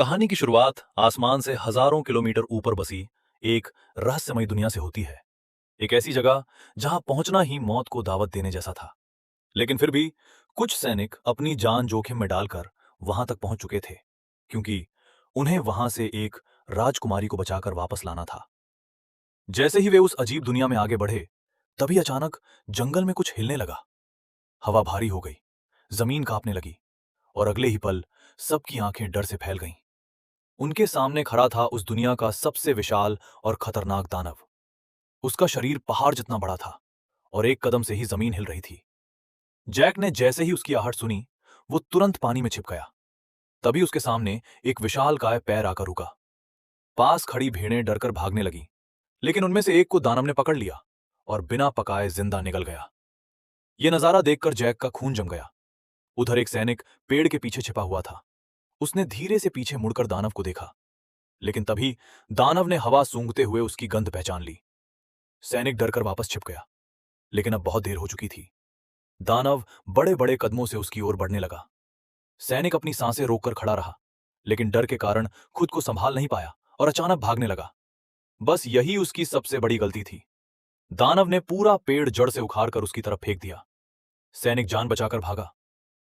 कहानी की शुरुआत आसमान से हजारों किलोमीटर ऊपर बसी एक रहस्यमयी दुनिया से होती है। एक ऐसी जगह जहां पहुंचना ही मौत को दावत देने जैसा था। लेकिन फिर भी कुछ सैनिक अपनी जान जोखिम में डालकर वहां तक पहुंच चुके थे, क्योंकि उन्हें वहां से एक राजकुमारी को बचाकर वापस लाना था। जैसे ही वे उस अजीब दुनिया में आगे बढ़े, तभी अचानक जंगल में कुछ हिलने लगा। हवा भारी हो गई, जमीन कांपने लगी, और अगले ही पल सबकी आंखें डर से फैल गईं। उनके सामने खड़ा था उस दुनिया का सबसे विशाल और खतरनाक दानव। उसका शरीर पहाड़ जितना बड़ा था, और एक कदम से ही जमीन हिल रही थी। जैक ने जैसे ही उसकी आहट सुनी, वो तुरंत पानी में छिप गया। तभी उसके सामने एक विशालकाय पैर आकर रुका। पास खड़ी भेड़ें डरकर भागने लगी, लेकिन उनमें से एक को दानव ने पकड़ लिया और बिना पकाए जिंदा निगल गया। यह नजारा देखकर जैक का खून जम गया। उधर एक सैनिक पेड़ के पीछे छिपा हुआ था। उसने धीरे से पीछे मुड़कर दानव को देखा, लेकिन तभी दानव ने हवा सूंघते हुए उसकी गंध पहचान ली। सैनिक डरकर वापस छिप गया, लेकिन अब बहुत देर हो चुकी थी। दानव बड़े बड़े कदमों से उसकी ओर बढ़ने लगा। सैनिक अपनी सांसें रोककर खड़ा रहा, लेकिन डर के कारण खुद को संभाल नहीं पाया और अचानक भागने लगा। बस यही उसकी सबसे बड़ी गलती थी। दानव ने पूरा पेड़ जड़ से उखाड़कर उसकी तरफ फेंक दिया। सैनिक जान बचाकर भागा,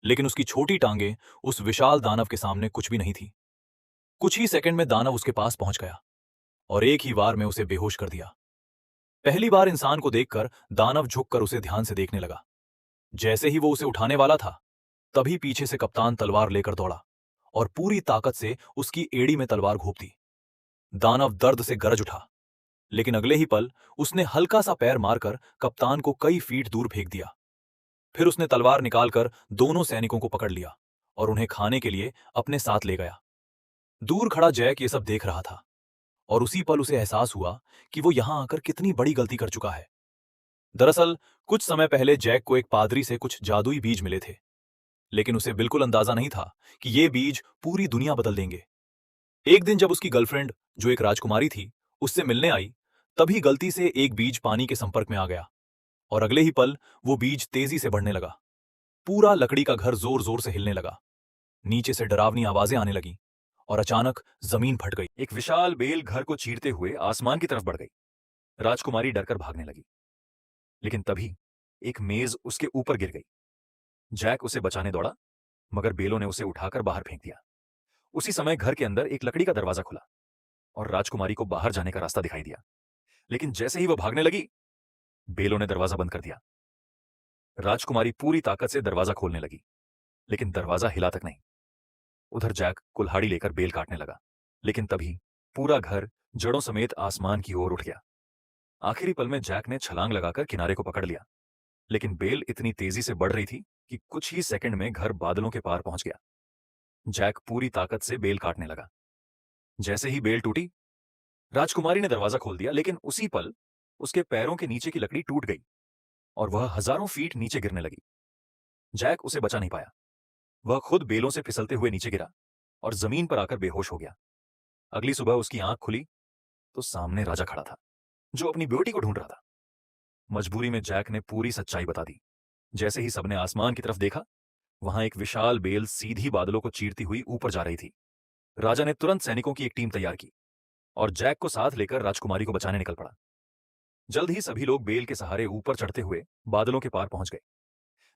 लेकिन उसकी छोटी टांगें उस विशाल दानव के सामने कुछ भी नहीं थी। कुछ ही सेकंड में दानव उसके पास पहुंच गया और एक ही वार में उसे बेहोश कर दिया। पहली बार इंसान को देखकर दानव झुककर उसे ध्यान से देखने लगा। जैसे ही वो उसे उठाने वाला था, तभी पीछे से कप्तान तलवार लेकर दौड़ा और पूरी ताकत से उसकी एड़ी में तलवार घोंप दी। दानव दर्द से गरज उठा, लेकिन अगले ही पल उसने हल्का सा पैर मारकर कप्तान को कई फीट दूर फेंक दिया। फिर उसने तलवार निकालकर दोनों सैनिकों को पकड़ लिया और उन्हें खाने के लिए अपने साथ ले गया। दूर खड़ा जैक ये सब देख रहा था, और उसी पल उसे एहसास हुआ कि वो यहां आकर कितनी बड़ी गलती कर चुका है। दरअसल कुछ समय पहले जैक को एक पादरी से कुछ जादुई बीज मिले थे, लेकिन उसे बिल्कुल अंदाजा नहीं था कि ये बीज पूरी दुनिया बदल देंगे। एक दिन जब उसकी गर्लफ्रेंड, जो एक राजकुमारी थी, उससे मिलने आई, तभी गलती से एक बीज पानी के संपर्क में आ गया, और अगले ही पल वो बीज तेजी से बढ़ने लगा। पूरा लकड़ी का घर जोर जोर से हिलने लगा। नीचे से डरावनी आवाजें आने लगी, और अचानक जमीन फट गई। एक विशाल बेल घर को चीरते हुए आसमान की तरफ बढ़ गई। राजकुमारी डरकर भागने लगी, लेकिन तभी एक मेज उसके ऊपर गिर गई। जैक उसे बचाने दौड़ा, मगर बेलों ने उसे उठाकर बाहर फेंक दिया। उसी समय घर के अंदर एक लकड़ी का दरवाजा खुला और राजकुमारी को बाहर जाने का रास्ता दिखाई दिया। लेकिन जैसे ही वह भागने लगी, बेलों ने दरवाजा बंद कर दिया। राजकुमारी पूरी ताकत से दरवाजा खोलने लगी, लेकिन दरवाजा हिला तक नहीं। उधर जैक कुल्हाड़ी लेकर बेल काटने लगा, लेकिन तभी पूरा घर जड़ों समेत आसमान की ओर उठ गया। आखिरी पल में जैक ने छलांग लगाकर किनारे को पकड़ लिया, लेकिन बेल इतनी तेजी से बढ़ रही थी कि कुछ ही सेकंड में घर बादलों के पार पहुंच गया। जैक पूरी ताकत से बेल काटने लगा। जैसे ही बेल टूटी, राजकुमारी ने दरवाजा खोल दिया, लेकिन उसी पल उसके पैरों के नीचे की लकड़ी टूट गई और वह हजारों फीट नीचे गिरने लगी। जैक उसे बचा नहीं पाया। वह खुद बेलों से फिसलते हुए नीचे गिरा और जमीन पर आकर बेहोश हो गया। अगली सुबह उसकी आंख खुली तो सामने राजा खड़ा था, जो अपनी बेटी को ढूंढ रहा था। मजबूरी में जैक ने पूरी सच्चाई बता दी। जैसे ही सबने आसमान की तरफ देखा, वहां एक विशाल बेल सीधी बादलों को चीरती हुई ऊपर जा रही थी। राजा ने तुरंत सैनिकों की एक टीम तैयार की और जैक को साथ लेकर राजकुमारी को बचाने निकल पड़ा। जल्द ही सभी लोग बेल के सहारे ऊपर चढ़ते हुए बादलों के पार पहुंच गए,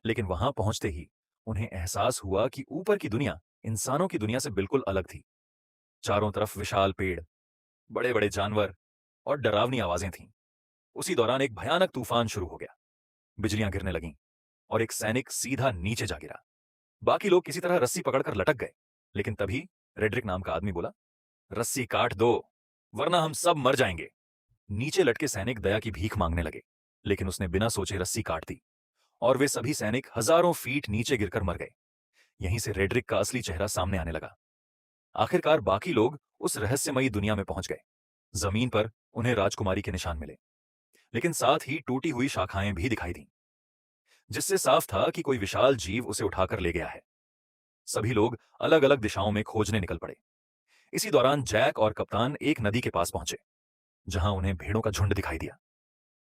लेकिन वहां पहुंचते ही उन्हें एहसास हुआ कि ऊपर की दुनिया इंसानों की दुनिया से बिल्कुल अलग थी। चारों तरफ विशाल पेड़, बड़े बड़े जानवर और डरावनी आवाजें थीं। उसी दौरान एक भयानक तूफान शुरू हो गया। बिजलियां गिरने लगीं और एक सैनिक सीधा नीचे जा गिरा। बाकी लोग किसी तरह रस्सी पकड़कर लटक गए, लेकिन तभी रेड्रिक नाम का आदमी बोला, रस्सी काट दो, वरना हम सब मर जाएंगे। नीचे लटके सैनिक दया की भीख मांगने लगे, लेकिन उसने बिना सोचे रस्सी काट दी और वे सभी सैनिक हजारों फीट नीचे गिरकर मर गए। यहीं से रेड्रिक का असली चेहरा सामने आने लगा। आखिरकार बाकी लोग उस रहस्यमयी दुनिया में पहुंच गए। जमीन पर उन्हें राजकुमारी के निशान मिले, लेकिन साथ ही टूटी हुई शाखाएं भी दिखाई दीं, जिससे साफ था कि कोई विशाल जीव उसे उठाकर ले गया है। सभी लोग अलग अलग दिशाओं में खोजने निकल पड़े। इसी दौरान जैक और कप्तान एक नदी के पास पहुंचे, जहां उन्हें भेड़ों का झुंड दिखाई दिया।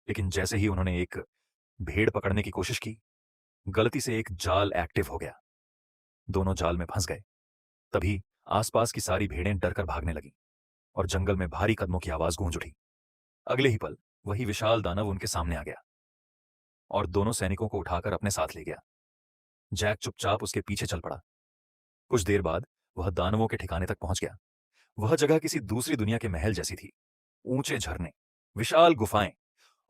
लेकिन जैसे ही उन्होंने एक भेड़ पकड़ने की कोशिश की, गलती से एक जाल एक्टिव हो गया। दोनों जाल में फंस गए। तभी आसपास की सारी भेड़ें डरकर भागने लगीं और जंगल में भारी कदमों की आवाज गूंज उठी। अगले ही पल वही विशाल दानव उनके सामने आ गया और दोनों सैनिकों को उठाकर अपने साथ ले गया। जैक चुपचाप उसके पीछे चल पड़ा। कुछ देर बाद वह दानवों के ठिकाने तक पहुंच गया। वह जगह किसी दूसरी दुनिया के महल जैसी थी। ऊंचे झरने, विशाल गुफाएं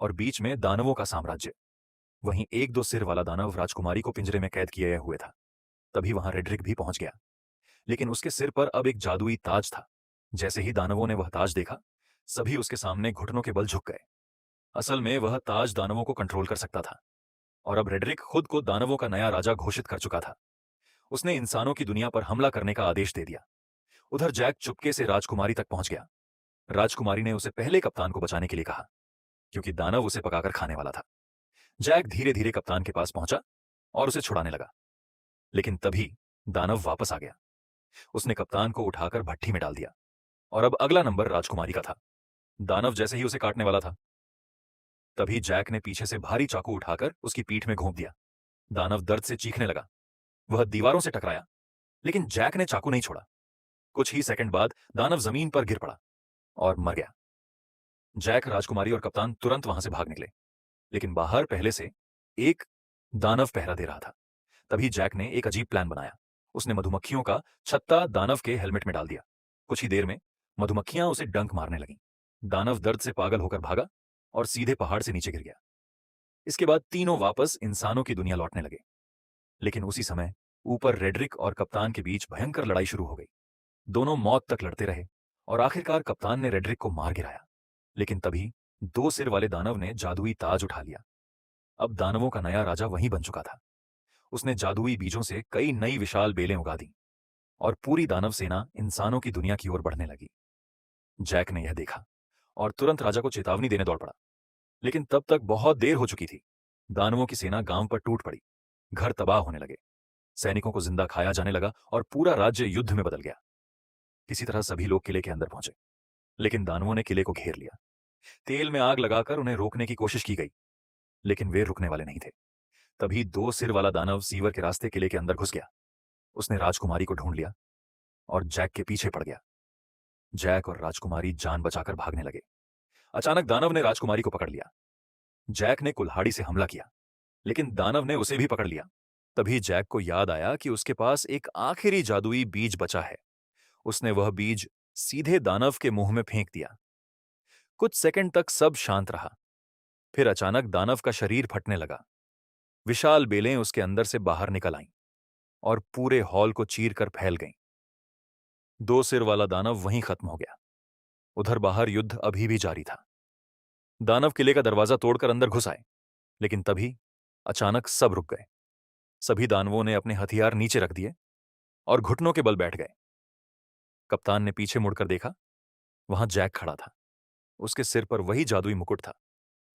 और बीच में दानवों का साम्राज्य। वहीं एक दो सिर वाला दानव राजकुमारी को पिंजरे में कैद किए हुए था। तभी वहां रेड्रिक भी पहुंच गया, लेकिन उसके सिर पर अब एक जादुई ताज था। जैसे ही दानवों ने वह ताज देखा, सभी उसके सामने घुटनों के बल झुक गए। असल में वह ताज दानवों को कंट्रोल कर सकता था और अब रेड्रिक खुद को दानवों का नया राजा घोषित कर चुका था। उसने इंसानों की दुनिया पर हमला करने का आदेश दे दिया। उधर जैक चुपके से राजकुमारी तक पहुंच गया। राजकुमारी ने उसे पहले कप्तान को बचाने के लिए कहा, क्योंकि दानव उसे पकाकर खाने वाला था। जैक धीरे धीरे कप्तान के पास पहुंचा और उसे छुड़ाने लगा, लेकिन तभी दानव वापस आ गया। उसने कप्तान को उठाकर भट्ठी में डाल दिया और अब अगला नंबर राजकुमारी का था। दानव जैसे ही उसे काटने वाला था, तभी जैक ने पीछे से भारी चाकू उठाकर उसकी पीठ में घोंप दिया। दानव दर्द से चीखने लगा। वह दीवारों से टकराया, लेकिन जैक ने चाकू नहीं छोड़ा। कुछ ही सेकंड बाद दानव जमीन पर गिर पड़ा और मर गया। जैक, राजकुमारी और कप्तान तुरंत वहां से भाग निकले, लेकिन बाहर पहले से एक दानव पहरा दे रहा था। तभी जैक ने एक अजीब प्लान बनाया। उसने मधुमक्खियों का छत्ता दानव के हेलमेट में डाल दिया। कुछ ही देर में मधुमक्खियां उसे डंक मारने लगीं। दानव दर्द से पागल होकर भागा और सीधे पहाड़ से नीचे गिर गया। इसके बाद तीनों वापस इंसानों की दुनिया लौटने लगे, लेकिन उसी समय ऊपर रेड्रिक और कप्तान के बीच भयंकर लड़ाई शुरू हो गई। दोनों मौत तक लड़ते रहे और आखिरकार कप्तान ने रेड्रिक को मार गिराया। लेकिन तभी दो सिर वाले दानव ने जादुई ताज उठा लिया। अब दानवों का नया राजा वहीं बन चुका था। उसने जादुई बीजों से कई नई विशाल बेलें उगा दी और पूरी दानव सेना इंसानों की दुनिया की ओर बढ़ने लगी। जैक ने यह देखा और तुरंत राजा को चेतावनी देने दौड़ पड़ा, लेकिन तब तक बहुत देर हो चुकी थी। दानवों की सेना गांव पर टूट पड़ी। घर तबाह होने लगे। सैनिकों को जिंदा खाया जाने लगा और पूरा राज्य युद्ध में बदल गया। किसी तरह सभी लोग किले के अंदर पहुंचे, लेकिन दानवों ने किले को घेर लिया। तेल में आग लगाकर उन्हें रोकने की कोशिश की गई, लेकिन वे रुकने वाले नहीं थे। तभी दो सिर वाला दानव सीवर के रास्ते किले के अंदर घुस गया। उसने राजकुमारी को ढूंढ लिया और जैक के पीछे पड़ गया। जैक और राजकुमारी जान बचाकर भागने लगे। अचानक दानव ने राजकुमारी को पकड़ लिया। जैक ने कुल्हाड़ी से हमला किया, लेकिन दानव ने उसे भी पकड़ लिया। तभी जैक को याद आया कि उसके पास एक आखिरी जादुई बीज बचा है। उसने वह बीज सीधे दानव के मुंह में फेंक दिया। कुछ सेकंड तक सब शांत रहा। फिर अचानक दानव का शरीर फटने लगा। विशाल बेलें उसके अंदर से बाहर निकल आईं और पूरे हॉल को चीरकर फैल गईं। दो सिर वाला दानव वहीं खत्म हो गया। उधर बाहर युद्ध अभी भी जारी था। दानव किले का दरवाजा तोड़कर अंदर घुस आए, लेकिन तभी अचानक सब रुक गए। सभी दानवों ने अपने हथियार नीचे रख दिए और घुटनों के बल बैठ गए। कप्तान ने पीछे मुड़कर देखा। वहां जैक खड़ा था। उसके सिर पर वही जादुई मुकुट था।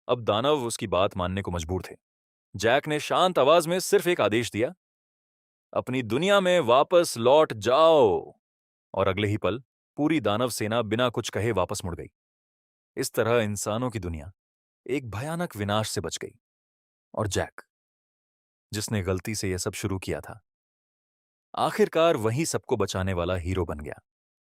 अब दानव उसकी बात मानने को मजबूर थे। जैक ने शांत आवाज में सिर्फ एक आदेश दिया, अपनी दुनिया में वापस लौट जाओ। और अगले ही पल पूरी दानव सेना बिना कुछ कहे वापस मुड़ गई। इस तरह इंसानों की दुनिया एक भयानक विनाश से बच गई और जैक, जिसने गलती से यह सब शुरू किया था, आखिरकार वही सबको बचाने वाला हीरो बन गया।